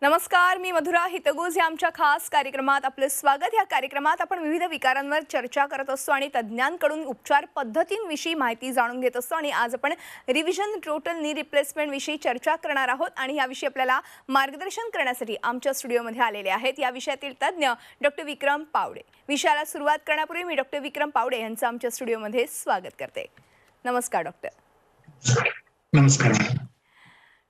नमस्कार, मी मधुरा हितगुज या आमच्या खास कार्यक्रमात आपलं स्वागत। या कार्यक्रमात आपण विविध विकारांवर चर्चा करत असतो आणि तज्ञांकडून उपचार पद्धतींविषयी माहिती जाणून घेत असतो आणि आज आपण रिव्हिजन टोटल नी रिप्लेसमेंट विषयी चर्चा करणार आहोत आणि याविषयी आपल्याला मार्गदर्शन करण्यासाठी आमच्या स्टुडिओमध्ये आलेले आहेत या विषयातील तज्ञ डॉक्टर विक्रम पावडे। विषयाला सुरुवात करण्यापूर्वी मी डॉक्टर विक्रम पावडे यांचं आमच्या स्टुडिओमध्ये स्वागत करते। नमस्कार डॉक्टर। नमस्कार।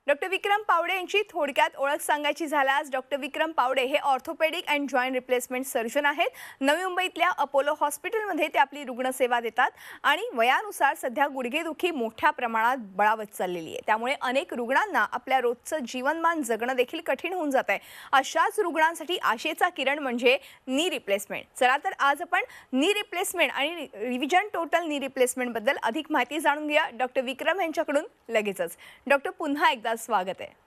डॉक्टर विक्रम पावडे यांची थोडक्यात ओळख सांगायची झाल्यास डॉक्टर विक्रम पावडे हे orthopaedic and joint replacement surgeon आहेत। नवी मुंबईतल्या अपोलो हॉस्पिटलमध्ये ते आपली रुग्णसेवा देतात आणि वयानुसार सध्या गुडघेदुखी मोठ्या प्रमाणात बळावत चाललेली आहे, त्यामुळे अनेक रुग्णांना आपल्या रोजचं जीवनमान जगणं देखील कठीण होऊन जात आहे। अशाच रुग्णांसाठी आशेचा किरण म्हणजे नी रिप्लेसमेंट। चला तर आज आपण नी रिप्लेसमेंट आणि रिव्हिजन टोटल नी रिप्लेसमेंट बद्दल अधिक माहिती जाणून घेऊया डॉक्टर विक्रम यांच्याकडून लगेचच। डॉक्टर पुन्हा एकदा स्वागत आहे।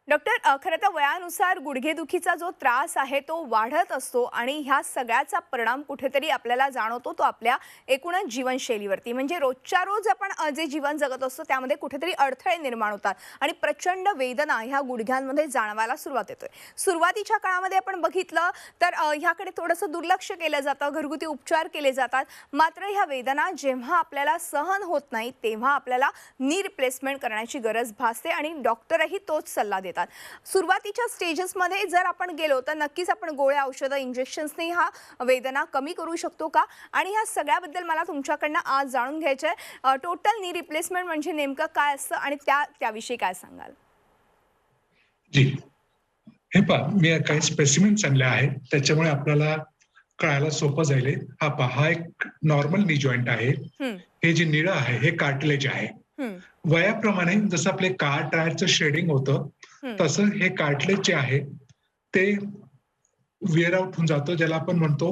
डॉक्टर, खरं तर वयानुसार गुडघेदुखीचा जो त्रास आहे तो वाढत असतो आणि ह्या सगळ्याचा परिणाम कुठेतरी आपल्याला जाणवतो तो आपल्या एकूणच जीवनशैलीवरती, म्हणजे रोजच्या रोज आपण जे जीवन जगत असतो त्यामध्ये कुठेतरी अडथळे निर्माण होतात आणि प्रचंड वेदना ह्या गुडघ्यांमध्ये जाणवायला सुरुवात होते। सुरुवातीच्या काळामध्ये आपण बघितलं तर ह्याकडे थोडंसं दुर्लक्ष केलं जातं, घरगुती उपचार केले जातात, मात्र ह्या वेदना जेव्हा आपल्याला सहन होत नाही तेव्हा आपल्याला नी रिप्लेसमेंट करण्याची गरज भासते आणि डॉक्टरही तोच सल्ला देतात। सुरुवातीच्या स्टेजेसमध्ये जर आपण गेलो तर नक्कीच आपण गोळ्या औषधं इंजेक्शन्सने हा वेदना कमी करू शकतो का, आणि ह्या सगळ्याबद्दल मला तुमच्याकडनं आज जाणून घ्यायचं आहे। टोटल नी रिप्लेसमेंट म्हणजे नेमकं काय असतं आणि त्याविषयी काय सांगाल? जी, हे पहा, मी काही स्पेसिमेन्स आणले आहेत त्याच्यामुळे आपल्याला कळायला सोपं जाईल। हा एक नॉर्मल नी जॉइंट आहे। हे जे निळं आहे हे कार्टिलेज आहे। वयाप्रमाणे जसं आपले कार टायरचं शेडिंग होतं तसं हे कार्टिलेज जे आहे ते वेअर आउट होऊन जातं, ज्याला आपण म्हणतो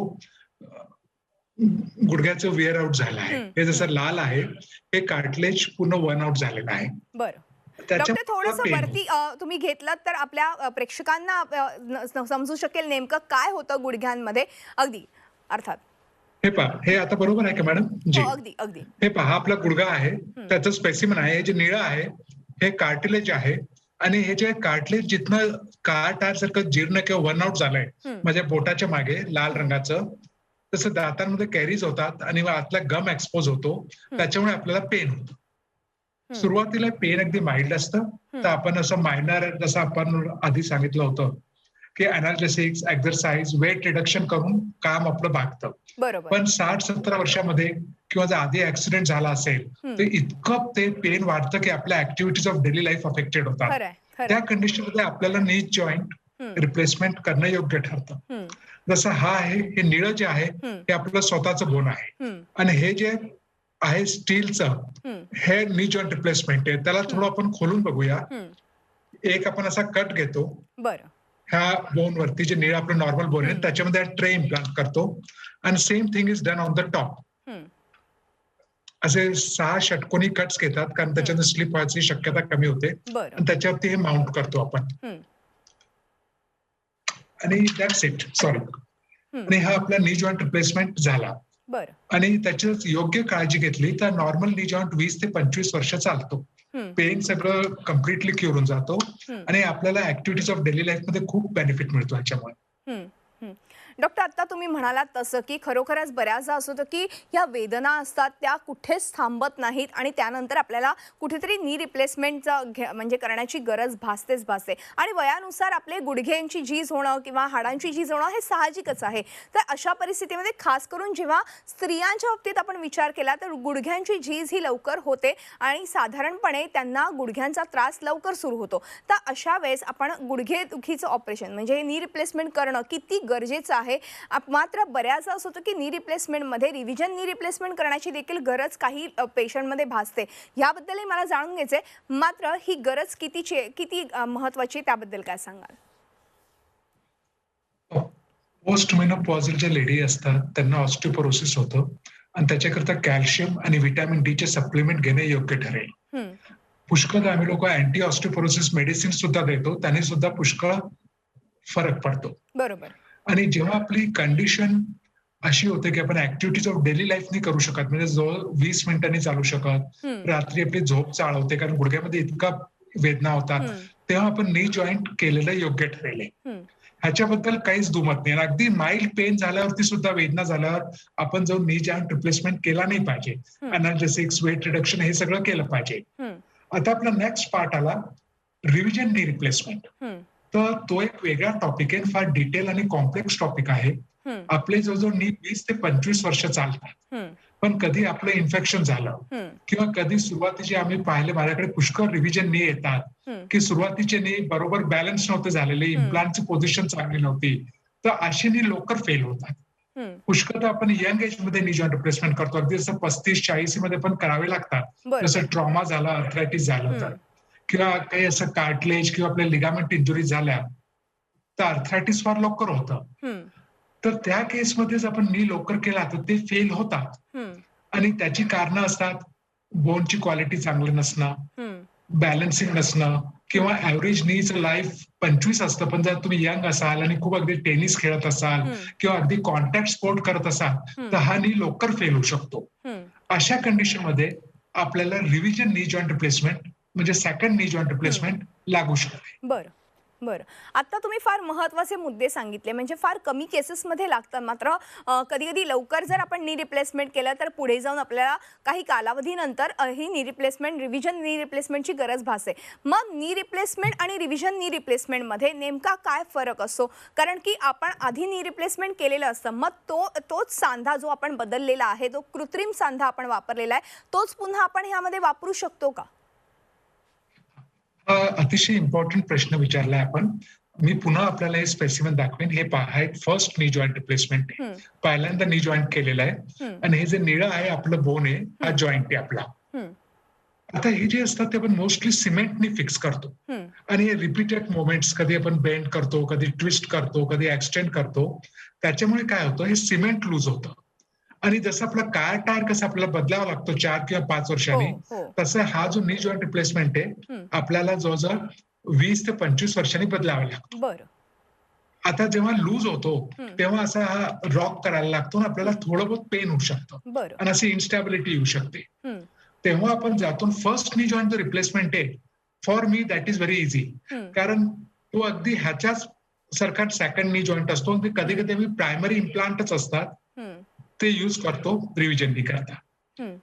गुडघ्याचं वेअर आउट झालं आहे। हे जसं लाल आहे हे कार्टिलेज पूर्ण वन आउट झालेलं आहे। बरं डॉक्टर, थोडंसं वरती तुम्ही घेतलं तर आपल्या प्रेक्षकांना समजू शकेल नेमकं काय होतं गुडघ्यांमध्ये। अगदी अर्थात हे पहा, हे आता बरोबर आहे का मॅडम? जी, अगदी अगदी। हे पहा, हा आपला गुडघा आहे, त्याचं स्पेसिमेन आहे। हे जे निळं आहे हे कार्टिलेज आहे आणि हे जे कार्टिलेज जिथनं कार टायर सारखं जीर्ण किंवा वन आउट झालंय म्हणजे बोटाच्या मागे लाल रंगाचं, तसं दातांमध्ये कॅरीज होतात आणि आतला गम एक्सपोज होतो, त्याच्यामुळे आपल्याला पेन होतं। सुरुवातीला पेन अगदी माइल्ड असतं, तर आपण असं मायनर जसं आपण आधी सांगितलं होतं की अनाल्जेसिक्स, एक्सरसाइज, वेट रिडक्शन करून काम आपलं भागतं। पण 60-70 वर्षामध्ये किंवा जर आधी ऍक्सिडेंट झाला असेल तर इतकं ते पेन वाढतं की आपल्या activities of daily life affected होतात। त्या कंडिशनमध्ये आपल्याला नी जॉईंट रिप्लेसमेंट करणं योग्य ठरतं। जसं हा आहे, हे निळं जे आहे हे आपलं स्वतःचं बोन आहे आणि हे जे आहे स्टीलचं हे नी जॉईंट रिप्लेसमेंट आहे। त्याला थोडं आपण खोलून बघूया। एक आपण असा कट घेतो ह्या बोन वरती, जे निळं आपलं नॉर्मल बोन आहे त्याच्यामध्ये ट्रे इम्प्लांट करतो आणि same thing is done on the top. असे 6 षटकोनी कट्स घेतात कारण त्याच्यामध्ये स्लिप व्हायची शक्यता कमी होते आणि त्याच्यावरती हे माउंट करतो आपण आणि दॅट्स इट, सॉरी। आणि हा आपला नी जॉईंट रिप्लेसमेंट झाला आणि त्याची योग्य काळजी घेतली तर नॉर्मल नी जॉईंट 20 ते 25 वर्ष चालतो। पेन सगळं कम्प्लिटली क्युअर होऊन जातो आणि आपल्याला ऍक्टिव्हिटीज ऑफ डेली लाईफ मध्ये खूप बेनिफिट मिळतो ह्याच्यामुळे। डॉक्टर, आता तुम्ही म्हणालात तसं की खरोखरच बऱ्याचदा असं होतं की ह्या वेदना असतात त्या कुठेच थांबत नाहीत आणि त्यानंतर आपल्याला कुठेतरी नी रिप्लेसमेंटचं म्हणजे करण्याची गरज भासतेच भासते आणि वयानुसार आपले गुडघ्यांची झीज होणं किंवा हाडांची झीज होणं हे साहजिकच आहे। तर अशा परिस्थितीमध्ये खास करून जेव्हा स्त्रियांच्या बाबतीत आपण विचार केला तर गुडघ्यांची झीज ही लवकर होते आणि साधारणपणे त्यांना गुडघ्यांचा त्रास लवकर सुरू होतो। तर अशा वेळेस आपण गुडघेदुखीचं ऑपरेशन म्हणजे नी रिप्लेसमेंट करणं किती गरजेचं आहे। मात्र बऱ्याचदा असं होतं की नी रिप्लेसमेंटमध्ये रिव्हिजन नी रिप्लेसमेंट करण्याची देखील गरज काही पेशंटमध्ये भासते। याबद्दलही मला जाणून घ्यायचंय, मात्र ही गरज किती महत्त्वाची त्याबद्दल काय सांगाल? पोस्ट मेनोपॉझल जे लेडी असतात त्यांना ऑस्टिओपोरोसिस होतं आणि त्याच्याकरता कॅल्शियम आणि व्हिटॅमिन डी चे सप्लिमेंट घेणे योग्य ठरेल। पुष्कळ आम्ही लोक अँटी ऑस्टिओपोरोसिस मेडिसिन सुद्धा देतो, त्याने सुद्धा पुष्कळ फरक पडतो। बरोबर। आणि जेव्हा आपली कंडिशन अशी होते की आपण ऍक्टिव्हिटीज ऑफ डेली लाईफ नाही करू शकत, म्हणजे जवळ 20 मिनिटांनी चालू शकत, रात्री आपली झोप चाळ होते कारण गुडघ्यामध्ये इतका वेदना होतात, तेव्हा आपण नी जॉईंट केलेलं योग्य ठरेल. हं, ह्याच्याबद्दल काहीच दुमत नाही. आणि अगदी माइल्ड पेन झाल्यावरती सुद्धा, वेदना झाल्यावर आपण जाऊन नी जॉईंट रिप्लेसमेंट केला नाही पाहिजे. हं, अनाल्जेसिक्स, वेट रिडक्शन हे सगळं केलं पाहिजे. हं, आता आपला नेक्स्ट पार्ट आला रिव्हिजन नी रिप्लेसमेंट. हं, तर तो एक वेगळा टॉपिक आहे, फार डिटेल आणि कॉम्प्लेक्स टॉपिक आहे. हं, आपले जवळजवळ नी 20 ते 25 वर्ष चालतात. हं, पण कधी आपलं इन्फेक्शन झालं हं, किंवा कधी सुरुवातीचे आम्ही पाहिले, माझ्याकडे पुष्कळ रिव्हिजन नी येतात हं, की सुरुवातीचे नी बरोबर बॅलन्स नव्हते झालेले, इम्प्लांटची पोझिशन चांगली नव्हती, तर अशी नी लवकर फेल होतात. हं. पुष्कळदा आपण यंग एज मध्ये नी जॉईंट रिप्लेसमेंट करतो, अगदी जसं 35-40 मध्ये पण करावे लागतात. बरोबर. जसं ट्रॉमा झाला, अर्थरायटिस झालं तर, हं, किंवा काही असं कार्टलेज किंवा आपल्या लिगामेंट इंजुरी झाल्या, तर अर्थरायटिस फार लवकर होतं. हं, तर त्या केसमध्येच आपण नी लवकर केला तर ते फेल होतात. हं, आणि त्याची कारणं असतात बोनची क्वालिटी चांगली नसणं, हं, बॅलन्सिंग नसणं, किंवा ऍव्हरेज नीचं लाईफ 25 असतं, पण जर तुम्ही यंग असाल आणि खूप अगदी टेनिस खेळत असाल हं, किंवा अगदी कॉन्टॅक्ट स्पोर्ट करत असाल, हं, तर हा नी लवकर फेल होऊ शकतो. हं. अशा कंडिशनमध्ये आपल्याला रिव्हिजन नी जॉईंट रिप्लेसमेंट म्हणजे सेकंड नी जॉईंट रिप्लेसमेंट लागू शकते. बरं, बरं. आत्ता तुम्ही फार महत्त्वाचे मुद्दे सांगितले, म्हणजे फार कमी केसेसमध्ये लागतात. मात्र कधी-कधी लवकर जर आपण नी रिप्लेसमेंट केलं, तर पुढे जाऊन आपल्याला काही कालावधीनंतर ही नी रिप्लेसमेंट, रिव्हिजन नी रिप्लेसमेंटची गरज भासते. मग नी रिप्लेसमेंट आणि रिव्हिजन नी रिप्लेसमेंटमध्ये नेमका काय फरक असतो? कारण की आपण आधी नी रिप्लेसमेंट केलेलं असतं, मग तोच सांधा जो आपण बदललेला आहे, तो कृत्रिम सांधा आपण वापरलेला आहे, तोच पुन्हा आपण ह्यामध्ये वापरू शकतो का? अतिशय इम्पॉर्टंट प्रश्न विचारलाय आपण. मी पुन्हा आपल्याला हे स्पेसिमेन दाखवेन. हे पहा, हा एक फर्स्ट नी जॉईंट रिप्लेसमेंट आहे. हं, पहिल्यांदा नी जॉईंट केलेला आहे. हं, आणि हे जे निळं आहे आपलं बोन आहे, हा हं, जॉईंट आहे आपला. हं, आता हे जे असतात ते आपण मोस्टली सिमेंटनी फिक्स करतो. हं, आणि हे रिपीटेड मोमेंट्स, कधी आपण बेंड करतो, कधी ट्विस्ट करतो, कधी एक्सटेंड करतो. त्याच्यामुळे काय होतं, हे सिमेंट लूज होतं. आणि जसं आपला कार टायर कसं आपल्याला बदलावा लागतो 4 किंवा 5 हो, वर्षांनी, हो. तसं हा जो नी जॉईंट रिप्लेसमेंट आहे, हं, आपल्याला जवळजवळ 20 ते 25 वर्षांनी बदलावा लागतो. बरं. आता जेव्हा लूज होतो, हं, तेव्हा असा हा रॉक करायला लागतो आणि आपल्याला हं, थोडं बहुत पेन होऊ शकतं बरं. आणि अशी इन्स्टॅबिलिटी येऊ शकते. हं, तेव्हा आपण ज्यातून फर्स्ट नी जॉईंट जो रिप्लेसमेंट आहे, for me that is very easy. हं, कारण तो अगदी ह्याच्याच सारखा सेकंड नी जॉईंट असतो. ते कधी हं, कधी आम्ही प्रायमरी इम्प्लांटच असतात, हं, ते यूज करतो रिव्हिजन नी करता. हं,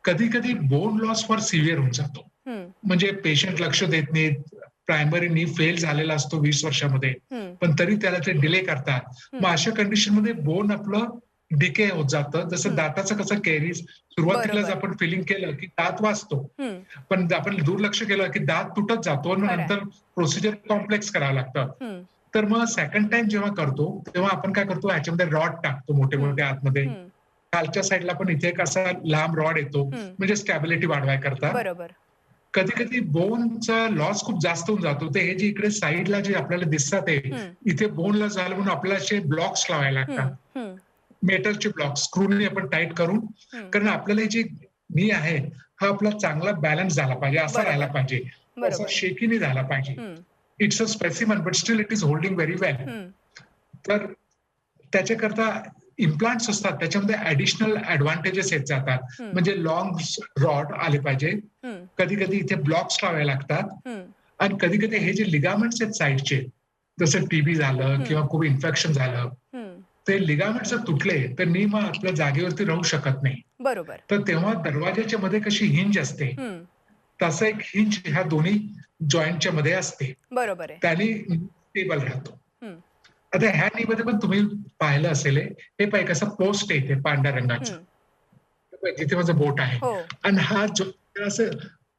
कधी कधी बोन लॉस फार सिव्हिअर होऊन जातो, हं, म्हणजे पेशंट लक्ष देत नाहीत, प्रायमरी नी फेल झालेला असतो 20 वर्षामध्ये, हं, पण तरी त्याला ते डिले करतात. मग हं, अशा कंडिशनमध्ये बोन आपलं डिके होत जातं. जसं हं. दाताचं कसं कॅरीज, सुरुवातीलाच बरोबर. आपण फिलिंग केलं की दात वाचतो, हं, पण आपण दुर्लक्ष केलं की दात तुटत जातो आणि मग खरं आहे. नंतर प्रोसिजर कॉम्प्लेक्स करावं लागतं. हं, तर मग सेकंड टाइम जेव्हा करतो, तेव्हा आपण काय करतो, ह्याच्यामध्ये रॉड टाकतो मोठे हं, मोठे आतमध्ये. हं, खालच्या साईडला पण इथे एक असा लांब रॉड येतो, हं. म्हणजे स्टॅबिलिटी वाढवाय करता. बरोबर. कधी कधी बोनचा लॉस खूप जास्त होऊन जातो, ते हे जे इकडे साईडला जे आपल्याला दिसतात आहे, हं, इथे बोनला झालं म्हणून आपल्याला असे ब्लॉक्स लावायला लागतात, हं, हं, मेटलचे ब्लॉक्स स्क्रूनी आपण टाईट करून. हं. कारण आपल्याला हे जे नी आहे, हा आपला चांगला बॅलन्स झाला पाहिजे, असा राहायला बरोबर, पाहिजे, असा बरोबर. शेकी झाला पाहिजे. हं, it's a specimen but still it is holding very well. हं, तर त्याच्याकरता इम्प्लांट्स असतात, त्याच्यामध्ये ऍडिशनल ऍडव्हान्टेजेस येत जातात. हं, म्हणजे लॉंग रॉड आले पाहिजे, हं, कधी कधी इथे ब्लॉक्स लावायला लागतात. हं, आणि कधी कधी हे जे लिगामेंट्स आहेत साईडचे, जसं टीबी झालं हं, किंवा खूप इन्फेक्शन झालं, हं. ते लिगामेंट जर तुटले तर नी मग आपल्या जागेवरती राहू शकत नाही. बरोबर. तर तेव्हा दरवाजाच्या मध्ये कशी हिंज असते, हं, तसं एक हिंज ह्या दोन्ही जॉईंटच्या मध्ये असते, बरोबर आहे. त्याने स्टेबल राहतो. हं, आता ह्या नी मध्ये पण तुम्ही पाहिलं असेल, हे पाहिजे कसं पोस्ट येते पांढऱ्या रंगाचं, हं. जिथे माझं बोट आहे, हो. आणि हा जो असं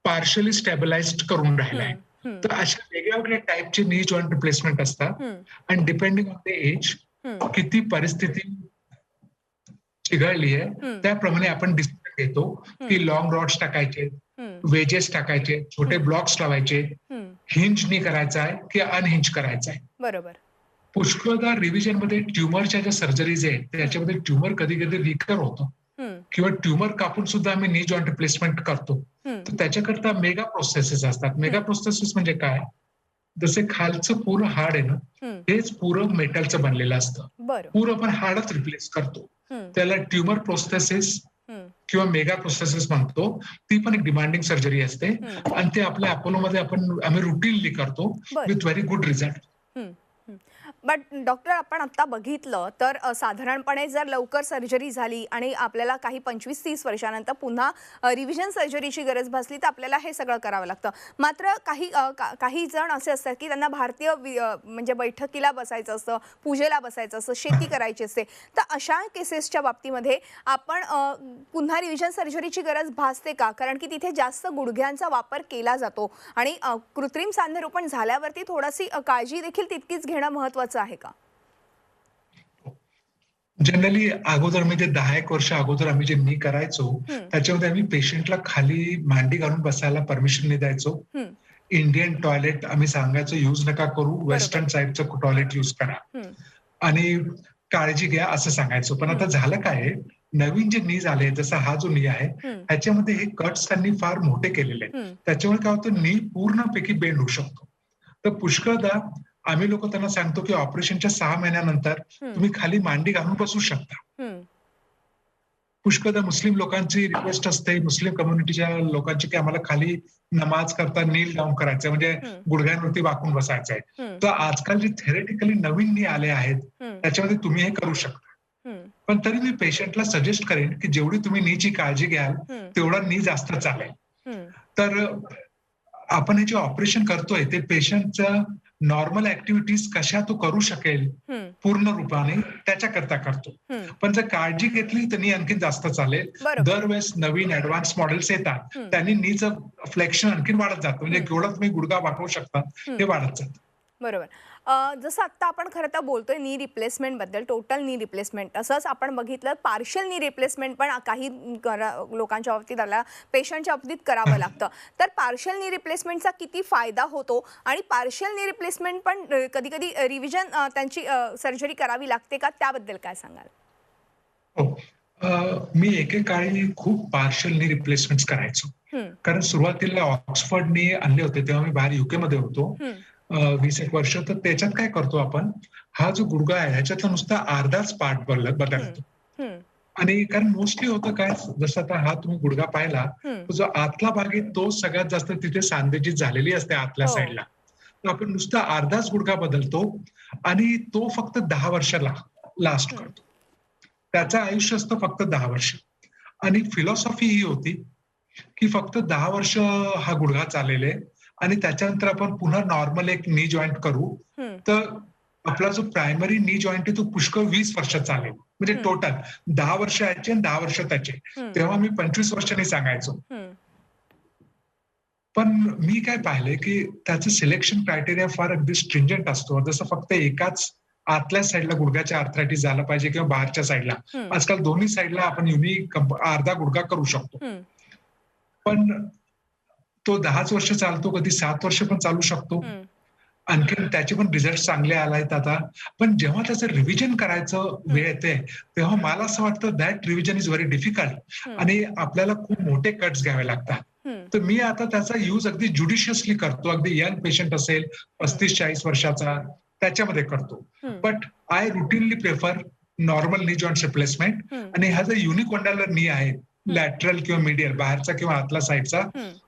पार्शली स्टॅबिलाइज्ड करून राहिलाय. हं, हं, तर अशा वेगळ्या वेगळ्या टाईपचे नी जॉईंट रिप्लेसमेंट असतात. हं, आणि डिपेंडिंग ऑन द एज, हं, किती परिस्थिती चिघळली आहे, हं, त्याप्रमाणे आपण डिसिजन घेतो हं, की लॉंग रॉड्स टाकायचे, हं, वेजेस टाकायचे, छोटे हं, ब्लॉक्स लावायचे, हं. हिंजनी करायचा आहे की अनहिंज करायचा आहे. बरोबर. पुष्कळदा रिव्हिजन मध्ये ट्युमरच्या ज्या सर्जरीज आहेत, हं, त्याच्यामध्ये ट्युमर कधी कधी रिकर होतं, हं, किंवा ट्युमर कापून सुद्धा आम्ही नी जॉईंट रिप्लेसमेंट करतो. हं, तर त्याच्याकरता मेगा प्रोसेसेस असतात. मेगा हं. प्रोसेसेस म्हणजे काय, जसे खालचं पूर्ण हाड आहे ना, हं. हेच पुरं मेटलचं बनलेलं असतं. बरं. पूर्ण आपण हाडच रिप्लेस करतो. हं, त्याला ट्युमर प्रोस्थेसिस हं, किंवा मेगा प्रोसेसेस म्हणतो, ती पण एक डिमांडिंग सर्जरी असते आणि ते आपल्या अपोलोमध्ये आम्ही रुटीनली करतो बरं. With very good result. But doctor, आपण आता बघितलं तर साधारणपणे जर लवकर सर्जरी झाली आणि आपल्याला काही 25-30 वर्षानंतर पुन्हा रिव्हिजन सर्जरीची गरज भासली तर आपल्याला हे सगळं करावं लागतं. मात्र काही जण असे असतात की त्यांना भारतीय म्हणजे बैठकीला बसायचं असतं, पूजेला बसायचं असतं, शेती करायची असते. तर अशा केसेसच्या बाबतीमध्ये आपण पुन्हा रिव्हिजन सर्जरीची गरज भासते का? कारण की तिथे जास्त गुडघ्यांचा वापर केला जातो आणि कृत्रिम सांधेरोपण झाल्यावरती थोडीशी काळजी देखील तितकीच घेणं महत्त्वाचं आहे का? जनरली अगोदर म्हणजे 10 एक वर्ष अगोदर आम्ही जे नी करायचो त्याच्यामध्ये आम्ही पेशंटला खाली मांडी घालून बसायला परमिशन नाही द्यायचो. इंडियन टॉयलेट आम्ही सांगायचो यूज नका करू, वेस्टर्न साईडचं टॉयलेट यूज करा आणि काळजी घ्या असं सांगायचो. पण आता झालं काय, नवीन जे नी झाले, जसा हा जो नी आहे ह्याच्यामध्ये हे कट्स त्यांनी फार मोठे केलेले आहेत. त्याच्यामुळे काय होतं, नी पूर्णपैकी बेंड होऊ शकतो. तर पुष्कळदा आम्ही लोक त्यांना सांगतो की ऑपरेशनच्या 6 महिन्यानंतर तुम्ही खाली मांडी घालून बसू शकता. पुष्कळदा मुस्लिम लोकांची रिक्वेस्ट असते, मुस्लिम कम्युनिटीच्या लोकांची, की आम्हाला खाली नमाज करता नील डाऊन करायचंय, म्हणजे गुडघ्यांवरती वाकून बसायचंय. तर आजकाल जे थेरेटिकली नवीन नी आले आहेत त्याच्यामध्ये तुम्ही हे करू शकता. पण तरी मी पेशंटला सजेस्ट करेन की जेवढी तुम्ही नीची काळजी घ्याल तेवढा नी जास्त चालेल. तर आपण हे जे ऑपरेशन करतोय ते पेशंटचं नॉर्मल ऍक्टिव्हिटीज कशा तो करू शकेल पूर्ण रूपाने त्याच्याकरता करतो. पण जर काळजी घेतली तर नी आणखी जास्त चालेल. दरवेळेस नवीन ऍडव्हान्स मॉडेल्स येतात, त्यांनी नीचं फ्लेक्शन आणखी वाढत जातं, म्हणजे केवढं तुम्ही गुडघा वाकवू शकता हे वाढत जातं. बरोबर. जसं आत्ता आपण खरं तर बोलतोय नी रिप्लेसमेंट बद्दल, टोटल नी रिप्लेसमेंट. तसंच आपण बघितलं पार्शियल नी रिप्लेसमेंट पण काही लोकांच्या बाबतीत पेशंटच्या बाबतीत करावं लागतं. तर पार्शियल नी रिप्लेसमेंटचा किती फायदा होतो आणि पार्शियल नी रिप्लेसमेंट पण कधी कधी रिव्हिजन त्यांची सर्जरी करावी लागते का, त्याबद्दल काय सांगाल? हो, मी एकेकाळी खूप पार्शियल नी रिप्लेसमेंट करायचो. कारण सुरुवातीला ऑक्सफर्डनी आणले होते तेव्हा मी बाहेर युके मध्ये होतो 20 एक वर्ष. तर त्याच्यात काय करतो आपण, हा जो गुडघा आहे ह्याच्यातला नुसता अर्धाच पार्ट बदलतो. आणि कारण मोस्टली होतं काय, जसं आता हा तुम्ही गुडघा पाहिला, तो जो आतला भाग आहे तो सगळ्यात जास्त तिथे सांधेची झालेली असते आतल्या साईडला. तर आपण नुसता अर्धाच गुडघा बदलतो आणि तो फक्त 10 वर्षाला लास्ट करतो. त्याचं आयुष्य असतं फक्त 10 वर्ष. आणि फिलॉसॉफी ही होती की फक्त 10 वर्ष हा गुडघा चालेल आणि त्याच्यानंतर आपण पुन्हा नॉर्मल एक नी जॉईंट करू तर आपला जो प्रायमरी नी जॉईंट आहे तो पुष्कळ 20 वर्ष चालेल. म्हणजे टोटल 10 वर्ष याचे आणि 10 वर्ष त्याचे. तेव्हा मी 25 वर्षांनी सांगायचो. पण मी काय पाहिलंय की त्याचं सिलेक्शन क्रायटेरिया फार अगदी स्ट्रिंजंट असतो. जसं फक्त एकाच आतल्या साईडला गुडघ्याच्या आर्थरायटिस झाला पाहिजे किंवा बाहेरच्या साईडला. आजकाल दोन्ही साईडला आपण अर्धा गुडघा करू शकतो. पण तो 10 वर्ष चालतो, कधी 7 वर्ष पण चालू शकतो. आणखी त्याचे पण रिझल्ट चांगले आलेत आता. पण जेव्हा त्याचं रिव्हिजन करायचं वेळ येते तेव्हा मला असं वाटतं that revision is very difficult आणि आपल्याला खूप मोठे कट्स घ्यावे लागतात. तर मी आता त्याचा यूज अगदी ज्युडिशियसली करतो. अगदी यंग पेशंट असेल 35-40 वर्षाचा त्याच्यामध्ये करतो. But I routinely prefer normal नी जॉईंट रिप्लेसमेंट. आणि हा जो युनिकॉन्डलर नी आहे, लॅटरल किंवा मीडियल, बाहेरचा किंवा आतला साईडचा,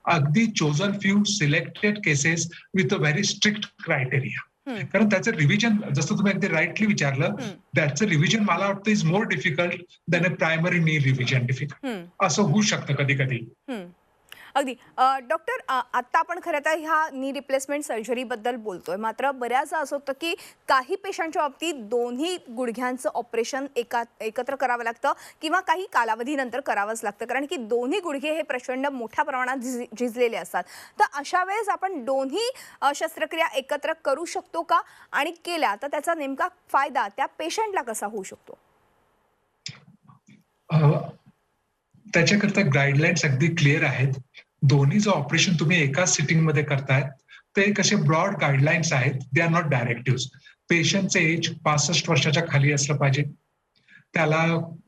अगदी chosen few selected cases with a very strict criteria. कारण त्याचं रिव्हिजन, जसं तुम्ही अगदी राईटली विचारलं, त्याचं रिव्हिजन मला वाटतं is more difficult than a primary नी रिव्हिजन डिफिकल्ट. असं होऊ शकतं कधी कधी. अगदी. डॉक्टर, आत्ता आपण खरं तर ह्या नी रिप्लेसमेंट सर्जरीबद्दल बोलतोय, मात्र बऱ्याचदा असं होतं की काही पेशंटच्या बाबतीत दोन्ही गुडघ्यांचं ऑपरेशन एकत्र करावं लागतं किंवा काही कालावधीनंतर करावंच लागतं, कारण की दोन्ही गुडघे हे प्रचंड मोठ्या प्रमाणात झिजलेले असतात. तर अशा वेळेस आपण दोन्ही शस्त्रक्रिया एकत्र करू शकतो का, आणि केल्या तर त्याचा नेमका फायदा त्या पेशंटला कसा होऊ शकतो? त्याच्याकरता गाईडलाईन्स अगदी क्लिअर आहेत. दोन्ही जो ऑपरेशन तुम्ही एकाच सिटिंगमध्ये करताय ते कसे ब्रॉड गाईडलाईन्स आहेत. They are not directive. पेशंटचे एज 65 वर्षाच्या खाली असलं पाहिजे. त्याला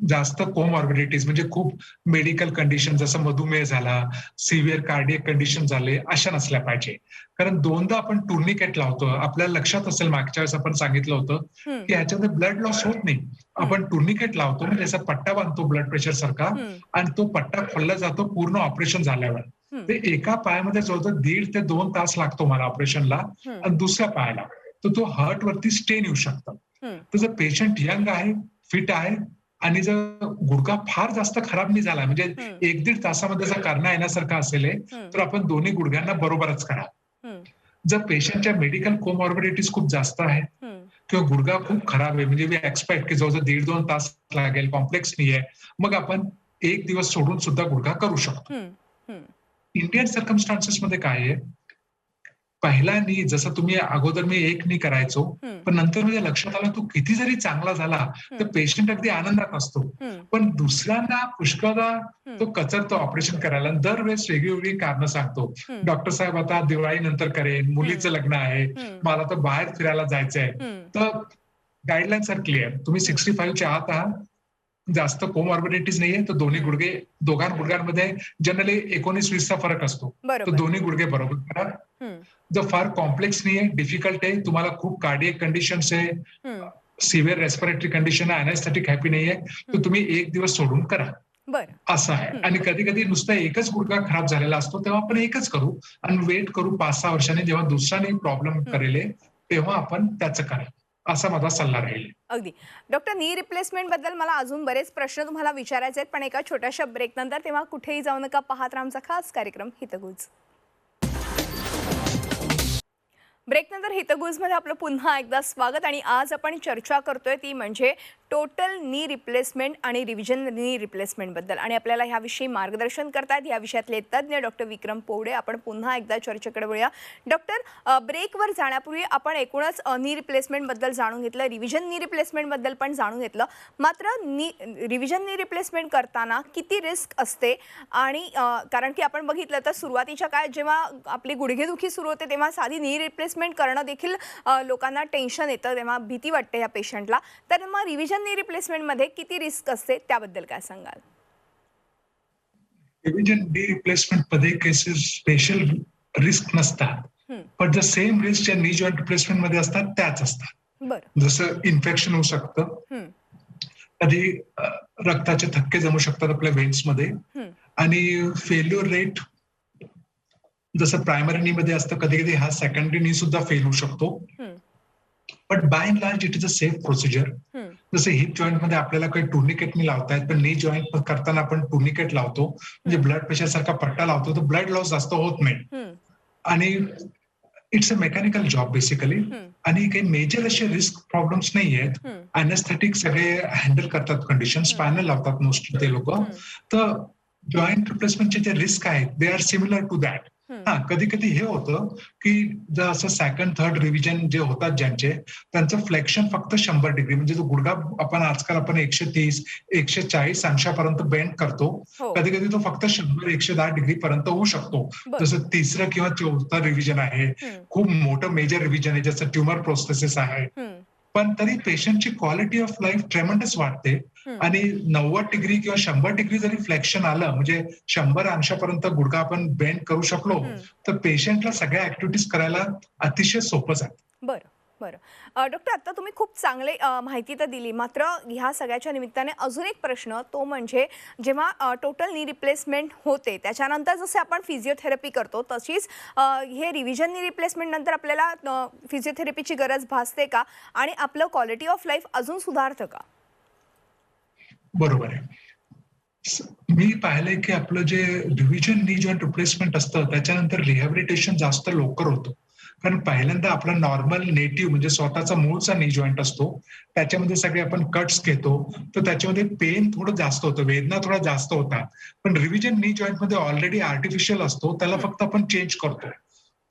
जास्त कोमॉर्बिडिटीज म्हणजे खूप मेडिकल कंडिशन जसं मधुमेह झाला, सिव्हिअर कार्डियक कंडिशन झाले, अशा नसल्या पाहिजे. कारण दोनदा आपण टुर्निकेट लावतो. आपल्याला लक्षात असेल मागच्या वेळेस आपण सांगितलं होतं हं, की ह्याच्यामध्ये ब्लड लॉस होत नाही. आपण टुर्निकेट लावतो म्हणजे असा पट्टा बांधतो ब्लड प्रेशर सारखा हं, आणि तो पट्टा खोलला जातो पूर्ण ऑपरेशन झाल्यावर. हं, ते एका पायामध्ये जवळजवळ 1.5 ते 2 तास लागतो मला ऑपरेशनला हं, आणि दुसऱ्या पायाला. तर तो हार्ट वरती स्टेन येऊ शकतं. हं, तर जर पेशंट यंग आहे, फिट आहे आणि जर गुडघा फार जास्त खराब नाही झाला म्हणजे हं, 1-1.5 तासामध्ये जर करणं येण्यासारखा असेल हे, हं, तर आपण दोन्ही गुडघ्यांना बरोबरच करा. हं, जर पेशंटच्या मेडिकल कोमॉर्बिडिटीज खूप जास्त आहेत हं, किंवा गुडघा खूप खराब आहे म्हणजे वी एक्सपेक्ट की जवळजवळ 1.5-2 तास लागेल, कॉम्प्लेक्स नाहीये, मग आपण 1 दिवस सोडून सुद्धा गुडघा करू शकतो. हं, हं, इंडियन सर्कमस्टान्सेस मध्ये काय आहे, पहिला नी जसं तुम्ही अगोदर मी एक नी करायचो, हं, पण नंतर म्हणजे लक्षात आलं तो किती जरी चांगला झाला, तर हं, पेशंट अगदी आनंदात असतो. हं, पण दुसऱ्यांदा पुष्कळदा हं, तो कचरतो ऑपरेशन करायला आणि दरवेळेस वेगळी कारणं सांगतो. हं, डॉक्टर साहेब आता दिवाळीनंतर करेन, हं, मुलीचं लग्न आहे, हं, मला तर बाहेर फिरायला जायचंय. हं, तर गाईडलाईन्स आर क्लिअर. तुम्ही हं, 65 च्या आत आहात, जास्त कोमॉर्बिडिटीज नाहीये, तर दोन्ही हं. गुडघे गुडघ्यांमध्ये जनरली 19-20 चा फरक असतो. तर बरोबर. दोन्ही गुडघे बरोबर करा. हं, जर फार कॉम्प्लेक्स नाहीये, डिफिकल्ट आहे, तुम्हाला खूप कार्डियक कंडिशन्स आहे, हं, सिव्हिअर रेस्पिरेटरी कंडिशन आहे, अनॅस्थेटिक हॅपी नाहीये, तर हं. तुम्ही 1 दिवस सोडून करा. बरं. असं आहे. हं, आणि कधी-कधी नुसता एकच गुडघा खराब झालेला असतो, तेव्हा आपण हं, एकच करू आणि वेट करू 5-6 वर्षांनी जेव्हा दुसरा प्रॉब्लेम हं. करेल, तेव्हा आपण त्याचं करा. असा माझा सल्ला राहील. अगदी. डॉक्टर नी रिप्लेसमेंटबद्दल मला अजून बरेच प्रश्न तुम्हाला विचारायचे आहेत, पण एका छोट्याशा ब्रेकनंतर. तेव्हा कुठेही जाऊ नका, पाहत राहा आमचा खास कार्यक्रम हितगुज. ब्रेकनंतर हितगुजमध्ये आपलं पुन्हा एकदा स्वागत. आणि आज आपण चर्चा करतोय ती म्हणजे टोटल नी रिप्लेसमेंट आणि रिव्हिजन नी रिप्लेसमेंटबद्दल. आणि आपल्याला ह्याविषयी मार्गदर्शन करतायत या विषयातले तज्ज्ञ डॉक्टर विक्रम पोवडे. आपण पुन्हा एकदा चर्चेकडे वळूया. डॉक्टर, ब्रेकवर जाण्यापूर्वी आपण एकूणच नी रिप्लेसमेंटबद्दल जाणून घेतलं, रिव्हिजन नी रिप्लेसमेंटबद्दल पण जाणून घेतलं. मात्र रिव्हिजन नी रिप्लेसमेंट करताना किती रिस्क असते? आणि कारण की आपण बघितलं तर सुरुवातीच्या काळात जेव्हा आपली गुडघेदुखी सुरू होते, तेव्हा साधी नी रिप्लेसमेंट करणं देखील लोकांना टेन्शन येतं, तेव्हा भीती वाटते या पेशंटला. तर मग रिव्हिजन नी रिप्लेसमेंटमध्ये किती रिस्क असते त्याबद्दल काय सांगाल? रिव्हिजन डी रिप्लेसमेंट मध्ये केसेस स्पेशल रिस्क नसतात. हं, पण द सेम रिस्क ज्या नी जॉईंट रिप्लेसमेंट मध्ये असतात त्याच असतात. बरं. जसं इन्फेक्शन होऊ शकतं, हं, कधी रक्ताचे थक्के जमू शकतात आपल्या वेन्समध्ये हं, आणि फेल्युअर रेट जसं प्रायमरी नी मध्ये असतं, कधी-कधी हा सेकंडरी नी सुद्धा फेल होऊ शकतो. हं, but by and large it is a safe procedure. हं, जसं हिप जॉईंट मध्ये आपल्याला काही टुर्निकेट नाही लावतायत, पण नी जॉईंट करताना आपण टुर्निकेट लावतो, म्हणजे हं, ब्लड प्रेशर सारखा पट्टा लावतो, तर ब्लड लॉस जास्त होत नाही. हं, आणि it's a mechanical job basically. हं, आणि काही मेजर असे रिस्क प्रॉब्लेम्स नाही आहेत. हं, अनेस्थेटिक सगळे हँडल करतात कंडिशन, हं, स्पायनल लावतात मोस्टली ते लोक. हं, तर जॉईंट रिप्लेसमेंटचे जे रिस्क आहेत they are similar to that. हं, हा कधी कधी हे होतं की जर असं सेकंड थर्ड रिव्हिजन जे होतात ज्यांचे, त्यांचं फ्लेक्शन फक्त 100 डिग्री म्हणजे जो गुडघा आपण 130 140 अंशापर्यंत बेंड करतो, हो. कधी कधी तो फक्त 100-110 डिग्री पर्यंत होऊ शकतो. बरं. जसं तिसरं किंवा चौथं रिव्हिजन आहे, हं, खूप मोठं मेजर रिव्हिजन आहे, जसं ट्युमर प्रोस्थेसिस आहे. हं, पण तरी पेशंटची क्वालिटी ऑफ लाईफ ट्रेमंडस वाढते. हं, आणि 90 डिग्री किंवा 100 डिग्री जरी फ्लेक्शन आलं म्हणजे 100 अंशापर्यंत गुडघा आपण बेंड करू शकलो, हं. तर पेशंटला सगळ्या ऍक्टिव्हिटीज करायला अतिशय सोपं जातं. बरं, बरं. डॉक्टर, आता तुम्ही खूप चांगले माहिती तर दिली. मात्र ह्या सगळ्याच्या निमित्ताने अजून एक प्रश्न, तो म्हणजे जेव्हा टोटल नी रिप्लेसमेंट होते त्याच्यानंतर जसे आपण फिजिओथेरपी करतो, तशीच हे रिव्हिजन नी रिप्लेसमेंट नंतर आपल्याला फिजिओथेरपीची गरज भासते का? आणि आपलं क्वालिटी ऑफ लाईफ अजून सुधारतं का? बरोबर आहे. मी पाहिलंय की आपलं जे रिव्हिजन नी जॉईंट रिप्लेसमेंट असतं त्याच्यानंतर रिहॅबिलिटेशन जास्त लवकर होतं. कारण पहिल्यांदा आपला नॉर्मल नेटिव्ह म्हणजे स्वतःचा मूळचा नी जॉईंट असतो, त्याच्यामध्ये सगळे आपण कट्स घेतो, तर त्याच्यामध्ये पेन थोडं जास्त होतं, वेदना थोडा जास्त होतात. पण रिव्हिजन नी जॉईंट मध्ये ऑलरेडी आर्टिफिशियल असतो, त्याला हं, फक्त आपण चेंज करतो.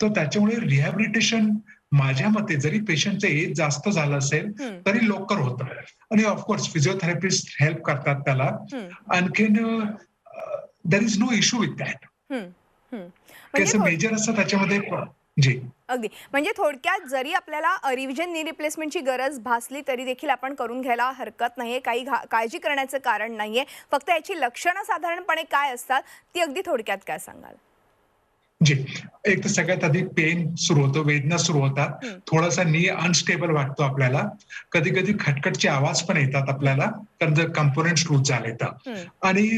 तर त्याच्यामुळे रिहॅबिलिटेशन माझ्या मते जरी पेशंटचं एज जास्त झालं असेल हं, तरी लवकर होतं. आणि ऑफकोर्स फिजिओथेरपिस्ट हेल्प करतात त्याला. हं, आणखीन there is no issue with that. हं, हं. की म्हणजे असं मेजर असं त्याच्यामध्ये जी. अगदी. म्हणजे थोडक्यात जरी आपल्याला रिव्हिजन नी रिप्लेसमेंटची गरज भासली तरी देखील आपण करून घ्यायला हरकत नाहीये. काही काळजी करण्याचं कारण नाहीये. फक्त याची लक्षणं साधारणपणे काय असतात ती अगदी थोडक्यात काय सांगाल? जी. एक तर सगळ्यात आधी पेन सुरू होतो, वेदना सुरू होतात. हं, थोडासा नी अनस्टेबल वाटतो आपल्याला. कधी-कधी खटखटचे आवाज पण येतात आपल्याला, कारण जर कंपोनेंट्स लूज झाले तर. हं. आणि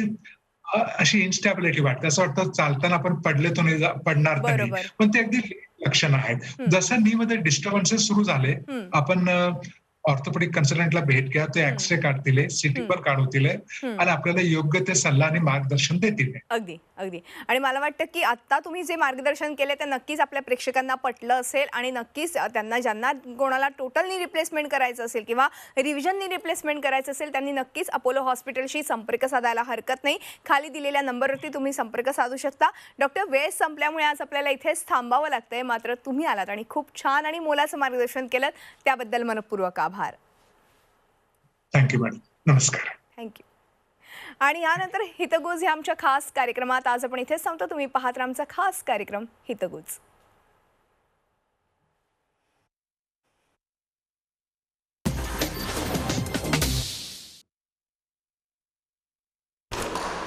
अशी इन्स्टॅबिलिटी वाटते. असं वाटतं चालताना आपण पडले तर नाही पडणार तर नाही. बरोबर. पण ते अगदी लक्षणं आहेत. हं, जसं नीमध्ये डिस्टर्बन्सेस सुरू झाले, हं, आपण ऑर्थोपेडिक कन्सल्टंटला भेट घ्या. ते हं, एक्स-रे काढतील, सीटी हं, पण काढवतील हं. आणि आपल्याला योग्य ते सल्ला आणि मार्गदर्शन देतील. अगदी, अगदी. आणि मला वाटतं, की आत्ता तुम्ही जे मार्गदर्शन केले ते नक्कीच आपल्या प्रेक्षकांना पटलं असेल आणि नक्कीच त्यांना ज्यांना कोणाला टोटल नी रिप्लेसमेंट करायचं असेल किंवा रिव्हिजन नी रिप्लेसमेंट करायचं असेल त्यांनी नक्कीच अपोलो हॉस्पिटलशी संपर्क साधायला हरकत नाही. खाली दिलेल्या नंबरवरती तुम्ही संपर्क साधू शकता. डॉक्टर वेळ संपल्यामुळे आज आपल्याला इथेच थांबावं लागतंय. मात्र तुम्ही आलात आणि खूप छान आणि मोलाचं मार्गदर्शन केलं त्याबद्दल मनःपूर्वक आभार. Thank madam. नमस्कार. थँक्यू. आणि यानंतर हितगुज ह्या आमच्या खास कार्यक्रमात आज आपण इथेच सांगतो. तुम्ही पाहत राहा आमचा खास कार्यक्रम हितगुज.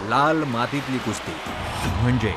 लाल मातीतली कुस्ती म्हणजे